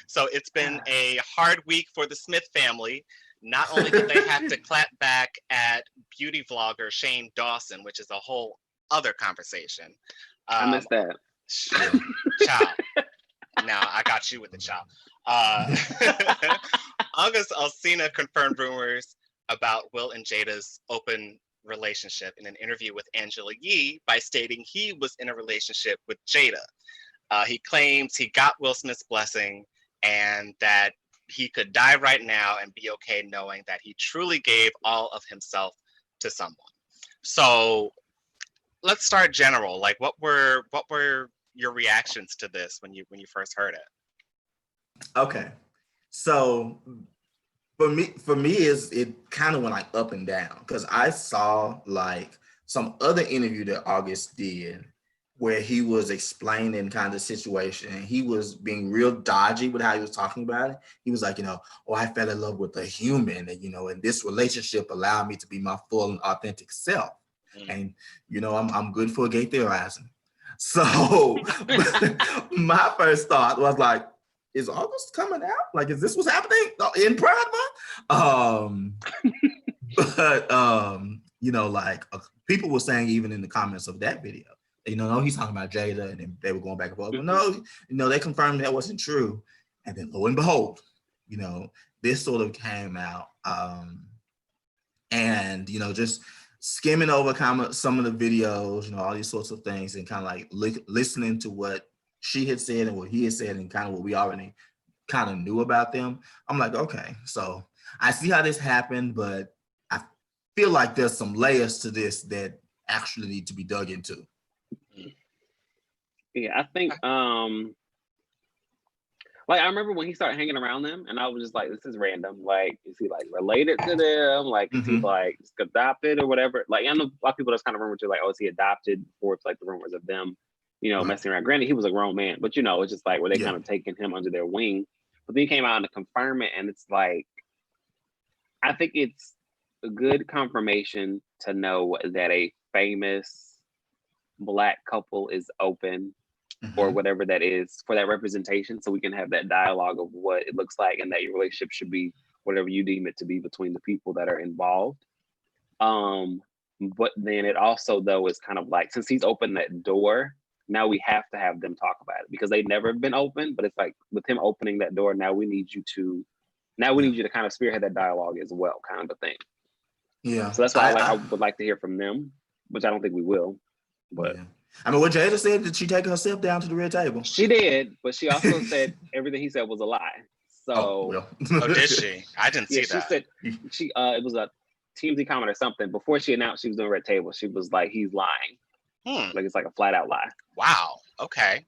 So it's been a hard week for the Smith family. Not only did they have to clap back at beauty vlogger Shane Dawson, which is a whole other conversation. I missed that. Child. Now I got you with the child. August Alsina confirmed rumors about Will and Jada's open relationship in an interview with Angela Yee by stating he was in a relationship with Jada. He claims he got Will Smith's blessing and that he could die right now and be okay knowing that he truly gave all of himself to someone. So let's start general. Like, what were your reactions to this when you first heard it? Okay, so for me, it kind of went like up and down because I saw like some other interview that August did where he was explaining kind of the situation and he was being real dodgy with how he was talking about it. He was like, oh, I fell in love with a human and, and this relationship allowed me to be my full and authentic self. And, I'm good for gay theorizing. So my first thought was like, is August coming out? Like, is this what's happening in Pride Month? People were saying even in the comments of that video, no, he's talking about Jada, and then they were going back and forth. But no, they confirmed that wasn't true. And then lo and behold, this sort of came out. And, just skimming over some of the videos, all these sorts of things, and kind of like listening to what she had said and what he had said and kind of what we already kind of knew about them. I'm like, okay, so I see how this happened, but I feel like there's some layers to this that actually need to be dug into. Yeah, I think like I remember when he started hanging around them and I was just like, this is random. Like, is he like related to them? Like, is he like adopted or whatever? Like, I know a lot of people that's kind of rumored to like, oh, is he adopted? Or it's like the rumors of them, messing around. Granted, he was a grown man, but it's just like where they kind of taking him under their wing. But then he came out to confirm it, and it's like, I think it's a good confirmation to know that a famous Black couple is open or whatever that is for that representation, so we can have that dialogue of what it looks like and that your relationship should be whatever you deem it to be between the people that are involved. But then it also, though, is kind of like, since he's opened that door, now we have to have them talk about it because they've never been open. But it's like with him opening that door, now we need you to kind of spearhead that dialogue as well, kind of a thing. Yeah. So that's why I would like to hear from them, which I don't think we will. But I mean, what Jada said, did she take herself down to the red table? She did, but she also said everything he said was a lie. So, did she? I didn't see that. She said it was a TMZ comment or something before she announced she was doing red table. She was like, "He's lying." Like it's like a flat out lie. Wow. Okay.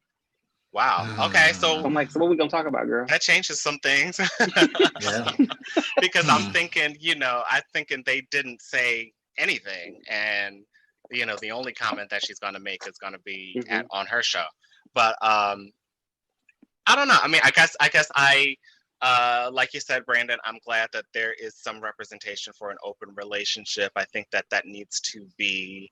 Wow. Okay. So I'm like, so what we gonna talk about, girl? That changes some things. Because I'm thinking, they didn't say anything, and the only comment that she's going to make is going to be on her show. But I don't know. I mean, I guess I like you said, Brandon, I'm glad that there is some representation for an open relationship. I think that needs to be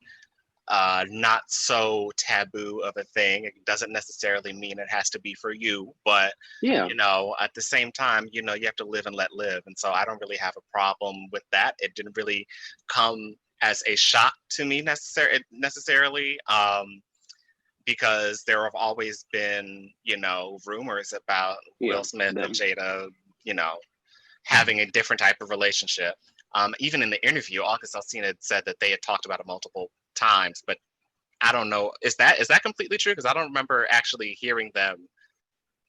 not so taboo of a thing. It doesn't necessarily mean it has to be for you, but at the same time, you have to live and let live. And so I don't really have a problem with that. It didn't really come as a shock to me necessarily, because there have always been, rumors about Will Smith and Jada, having a different type of relationship. Even in the interview, August Alsina said that they had talked about it multiple times, but I don't know. Is that completely true? Because I don't remember actually hearing them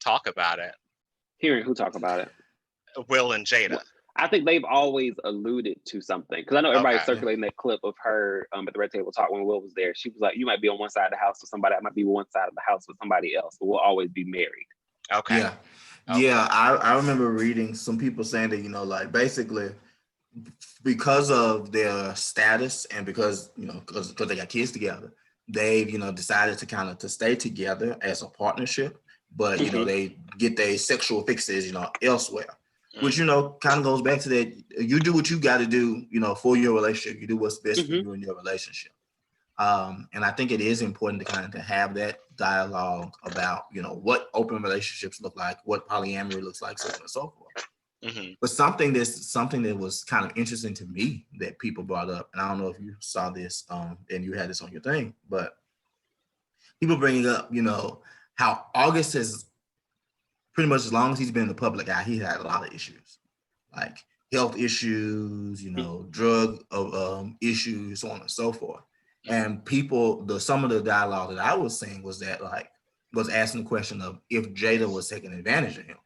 talk about it. Hearing who talk about it? Will and Jada. I think they've always alluded to something, because I know everybody's circulating that clip of her at the red table talk when Will was there. She was like, "You might be on one side of the house with somebody. I might be on one side of the house with somebody else, but we'll always be married." Okay. Yeah. Okay. Yeah. I remember reading some people saying that, like basically because of their status and because they got kids together, they've decided to kind of to stay together as a partnership, but they get their sexual fixes elsewhere. Which, kind of goes back to that. You do what you got to do, for your relationship. You do what's best for you in your relationship. And I think it is important to kind of to have that dialogue about, you know, what open relationships look like, what polyamory looks like, so on and so forth. Mm-hmm. But something that was kind of interesting to me that people brought up, and I don't know if you saw this, and you had this on your thing, but people bringing up, you know, how August has pretty much, as long as he's been in the public eye, he had a lot of issues, like health issues, you know, drug issues, so on and so forth. And people, some of the dialogue that I was saying was that, like, was asking the question of if Jada was taking advantage of him.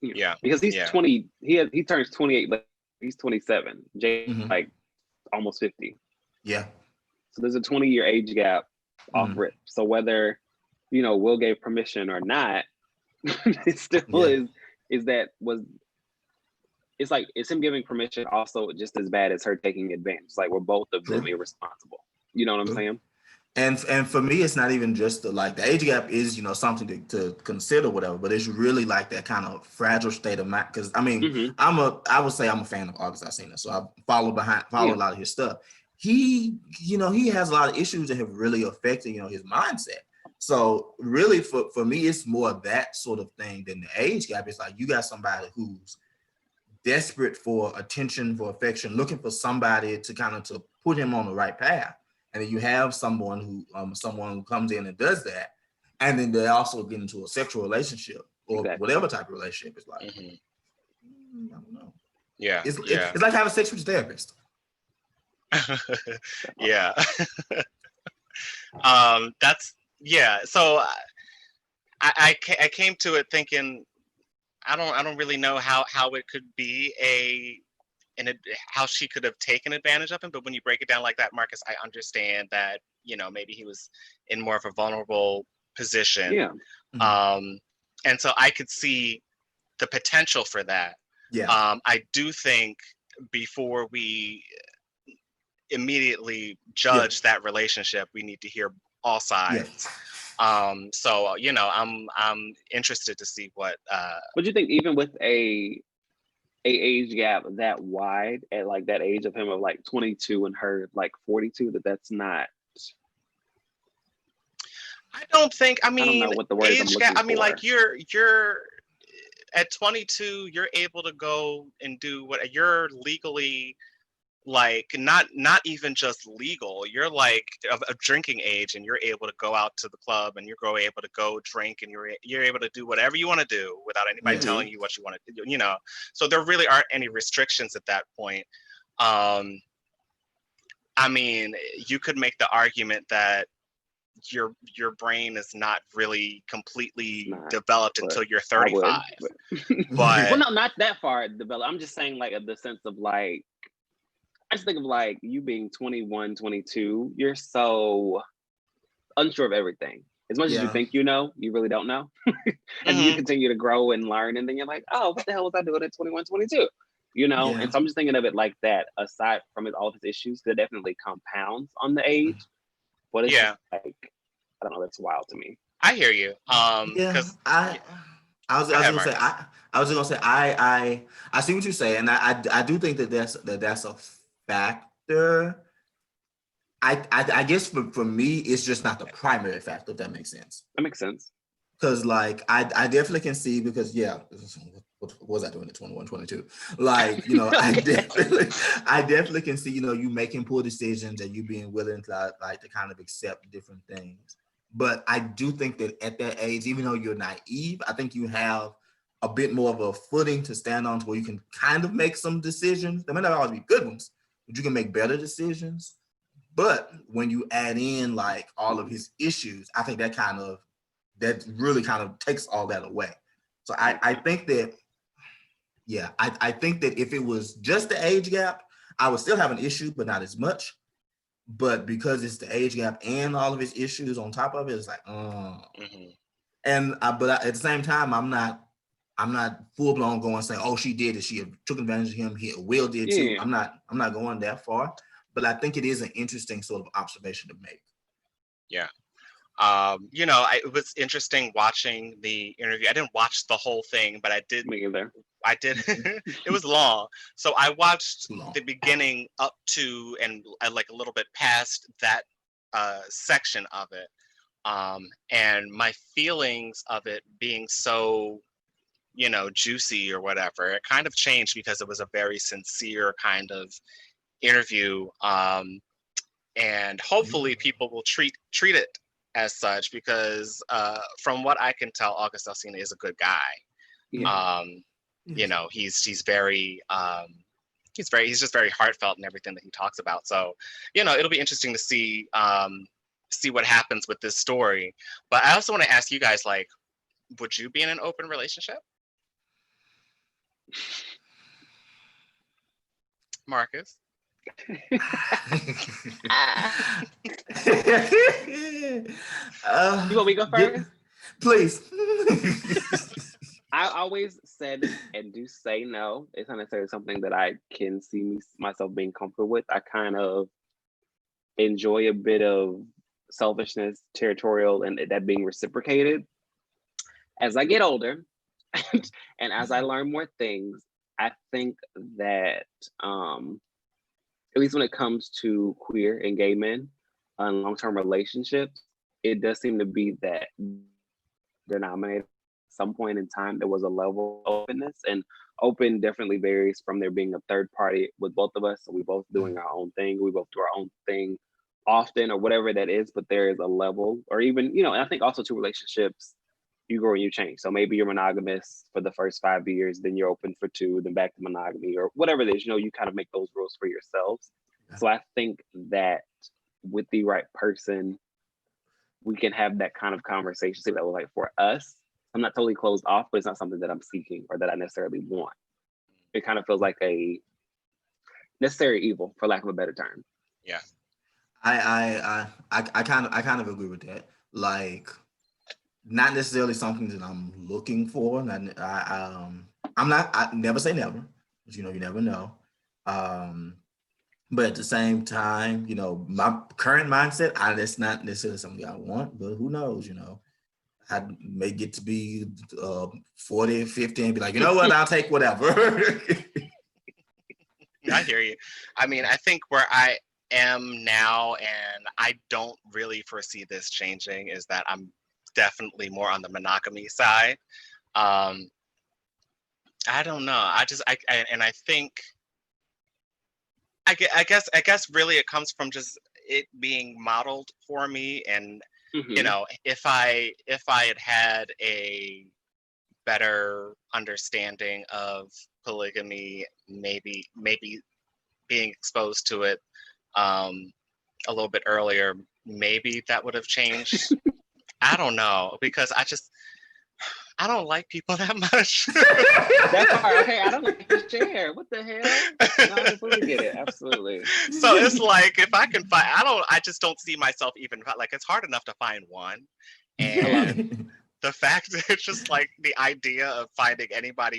Yeah, because he's 20. He turns 28, but he's 27. Jada like almost 50. Yeah. So there's a 20-year age gap off rip. So whether, you know, Will gave permission or not, it still it's like, is him giving permission also just as bad as her taking advantage? Like, we're both of them irresponsible. You know what I'm saying? And for me, it's not even just the age gap is, you know, something to consider, whatever, but it's really like that kind of fragile state of mind. Because I mean, I would say I'm a fan of August Alsina, so I follow a lot of his stuff. He, you know, he has a lot of issues that have really affected, you know, his mindset. So really, for me, it's more of that sort of thing than the age gap. It's like you got somebody who's desperate for attention, for affection, looking for somebody to kind of to put him on the right path. And then you have someone who comes in and does that, and then they also get into a sexual relationship or whatever type of relationship. It's like, I don't know. Yeah, it's like having sex with your therapist. Yeah. So I came to it thinking, I don't really know how it could be how she could have taken advantage of him. But when you break it down like that, Marcus, I understand that, you know, maybe he was in more of a vulnerable position. Yeah. And so I could see the potential for that. Yeah. I do think before we immediately judge that relationship, we need to hear all sides. So, you know, I'm interested to see what do you think, even with a age gap that wide at like that age of him of like 22 and her like 42, that's not. I don't think, I mean, I don't know what the word age gap, I mean, like you're at 22, you're able to go and do what you're legally, like, not even just legal, you're like of drinking age, and you're able to go out to the club, and you're able to go drink, and you're able to do whatever you want to do without anybody telling you what you want to do, you know. So there really aren't any restrictions at that point. I mean, you could make the argument that your brain is not really completely developed until you're 35. But well, no, not that far developed. I'm just saying, like, the sense of like, I just think of like you being 21, 22, you're so unsure of everything. As much as you think you know, you really don't know. And you continue to grow and learn, and then you're like, oh, what the hell was I doing at 21, 22? You know? And so I'm just thinking of it like that, aside from all of his issues, that definitely compounds on the age. But it's just like, I don't know, that's wild to me. I hear you. I was gonna say I see what you say, and I do think that that's a factor. I guess for me, it's just not the primary factor, if that makes sense. That makes sense. Because like I definitely can see, because what was I doing at 21, 22? Like, you know, I definitely can see, you know, you making poor decisions and you being willing to like to kind of accept different things. But I do think that at that age, even though you're naive, I think you have a bit more of a footing to stand on to where you can kind of make some decisions. They may not always be good ones, but you can make better decisions. But when you add in like all of his issues, I think that really kind of takes all that away. So I think that, I think that if it was just the age gap, I would still have an issue, but not as much. But because it's the age gap and all of his issues on top of it, it's like, and but at the same time, I'm not full blown going saying, oh, she did it, she took advantage of him, Will did too. I'm not going that far, but I think it is an interesting sort of observation to make. Yeah. It was interesting watching the interview. I didn't watch the whole thing, but I did I did. It was long, so I watched Long. the beginning up to and like a little bit past that section of it, and my feelings of it being so, you know, juicy or whatever, it kind of changed because it was a very sincere kind of interview, and hopefully people will treat it as such, because from what I can tell, August Alsina is a good guy. Yeah. You know, he's very he's just very heartfelt in everything that he talks about. So, you know, it'll be interesting to see what happens with this story. But I also want to ask you guys, like, would you be in an open relationship? Marcus? You want me to go first? Please. I always said and do say no. It's not necessarily something that I can see myself being comfortable with. I kind of enjoy a bit of selfishness, territorial, and that being reciprocated. As I get older and as I learn more things, I think that at least when it comes to queer and gay men and long-term relationships, it does seem to be that denominator. Some point in time there was a level of openness, and open definitely varies from there being a third party with both of us, so we both doing our own thing, we both do our own thing often or whatever that is, but there is a level, or even, you know, and I think also to relationships, you grow and you change. So maybe you're monogamous for the first 5 years, then you're open for 2, then back to monogamy or whatever it is, you know, you kind of make those rules for yourselves. So I think that with the right person, we can have that kind of conversation. So that was like, for us, I'm not totally closed off, but it's not something that I'm seeking or that I necessarily want. It kind of feels like a necessary evil, for lack of a better term. Yeah. I kind of agree with that. Like, not necessarily something that I'm looking for. I never say never, but you know, you never know. But at the same time, you know, my current mindset, that's not necessarily something I want, but who knows, you know. I may get to be 40, 50 and be like, you know what, I'll take whatever. I hear you. I mean, I think where I am now, and I don't really foresee this changing, is that I'm definitely more on the monogamy side. I don't know. I think I guess really it comes from just it being modeled for me, and you know, if I had a better understanding of polygamy, maybe being exposed to it a little bit earlier, maybe that would have changed. I don't know, because I don't like people that much. That part, okay, I don't like to share. What the hell? No, I completely get it. Absolutely. So it's like, if I can find, I just don't see myself even, like, it's hard enough to find one. And the fact that it's just like the idea of finding anyone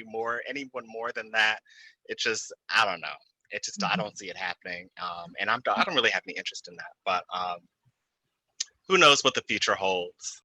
more than that, it just, I don't know. It just, I don't see it happening. And I don't really have any interest in that, but who knows what the future holds.